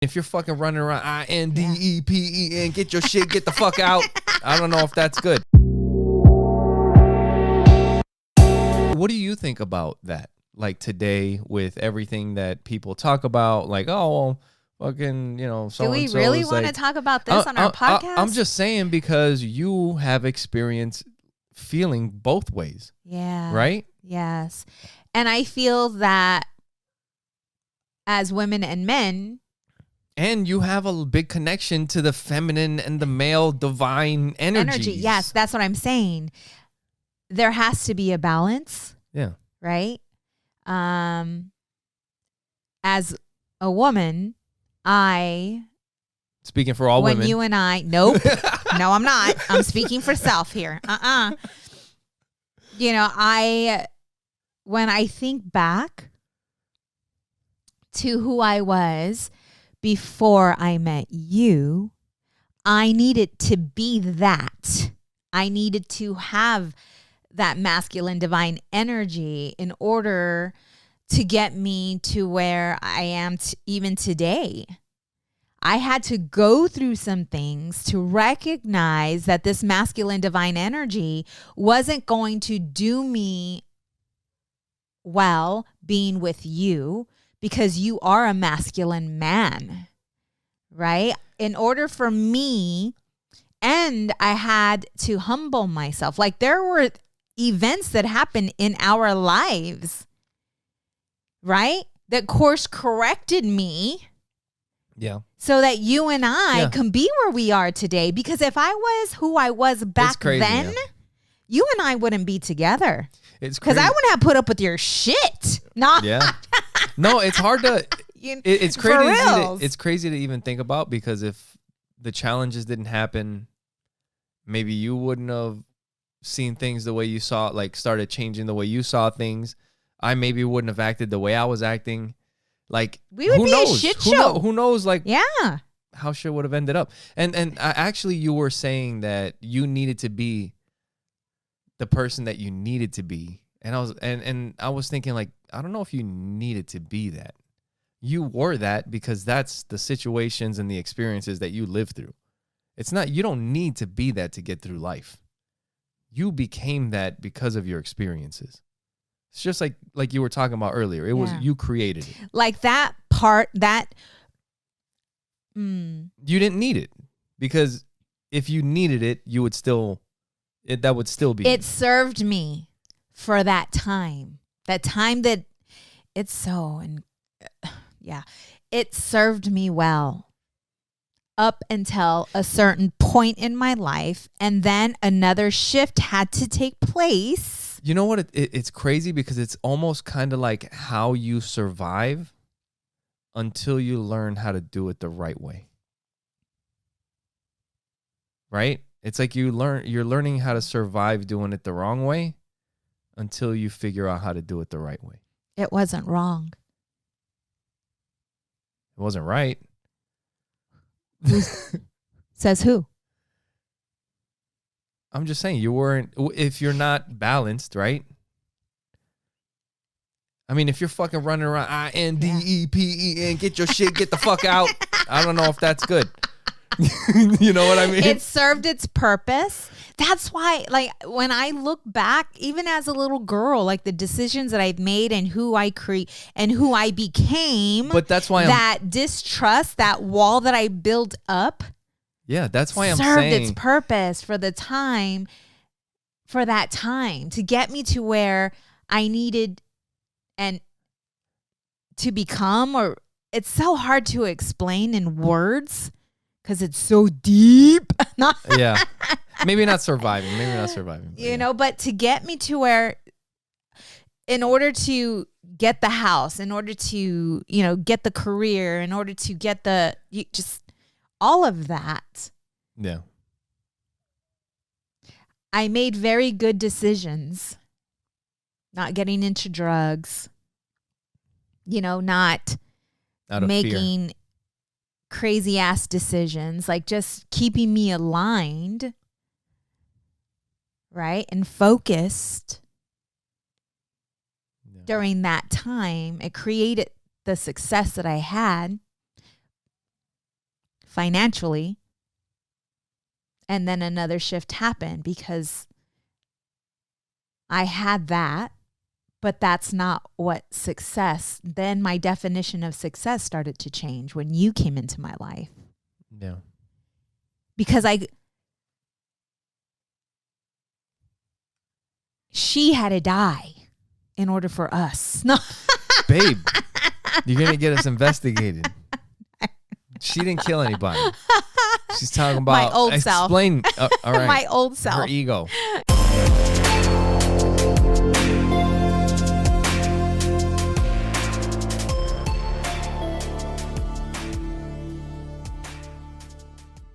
If you're fucking running around INDEPEN, get your shit, get the fuck out. I don't know if that's good. What do you think about that? Like today with everything that people talk about, like, oh, well, fucking, so do we really want to talk about this on our podcast? I'm just saying because you have experience feeling both ways. Yeah. Right? Yes. And I feel that as women and men, and you have a big connection to the feminine and the male divine energy. Yes, that's what I'm saying. There has to be a balance. Yeah. Right? As a woman, speaking for all women. When you and I, nope. No, I'm not. I'm speaking for self here. When I think back to who I was before I met you, I needed to be that. I needed to have that masculine divine energy in order to get me to where I am even today. I had to go through some things to recognize that this masculine divine energy wasn't going to do me well being with you, because you are a masculine man, right? In order for me, and I had to humble myself. Like there were events that happened in our lives, right? That course corrected me. Yeah. So that you and I can be where we are today. Because if I was who I was back then, you and I wouldn't be together. It's because I wouldn't have put up with your shit. No. Yeah. No, it's hard to. It's crazy. It's crazy to even think about, because if the challenges didn't happen, maybe you wouldn't have seen things the way you saw, like started changing the way you saw things. I maybe wouldn't have acted the way I was acting. Like, we would be a shit show. Who knows? Like, yeah, how shit would have ended up. And actually, you were saying that you needed to be the person that you needed to be, and I was thinking, like, I don't know if you needed to be that. You were that because that's the situations and the experiences that you lived through. It's not, you don't need to be that to get through life. You became that because of your experiences. It's just like you were talking about earlier. It was, you created it. Like that part that. You didn't need it, because if you needed it, you would still, that would still be. It served me for that time. That time that it's so, and it served me well up until a certain point in my life. And then another shift had to take place. You know what? It's crazy because it's almost kind of like how you survive until you learn how to do it the right way. Right? It's like you're learning how to survive doing it the wrong way until you figure out how to do it the right way. It wasn't wrong. It wasn't right. Says who? I'm just saying, you weren't, if you're not balanced, right? I mean, if you're fucking running around INDEPEN, get your shit, get the fuck out. I don't know if that's good. You know what I mean? It served its purpose. That's why, like, when I look back, even as a little girl, like the decisions that I've made and who I and who I became. But that's why that distrust, that wall that I built up. Yeah, that's why I'm saying served its purpose for that time to get me to where I needed and to become. Or it's so hard to explain in words because it's so deep. Yeah, maybe not surviving. You know, but to get me to where, in order to get the house, in order to, get the career, in order to get just all of that. Yeah. I made very good decisions. Not getting into drugs. Not making fear. Crazy ass decisions. Like just keeping me aligned. Right? And focused. During that time, it created the success that I had. financially. And then another shift happened because I had that, but that's not what success. Then my definition of success started to change when you came into my life. Yeah. Because she had to die in order for us. No. Babe, you're going to get us investigated. She didn't kill anybody. She's talking about my old self. All right. My old self. Her ego.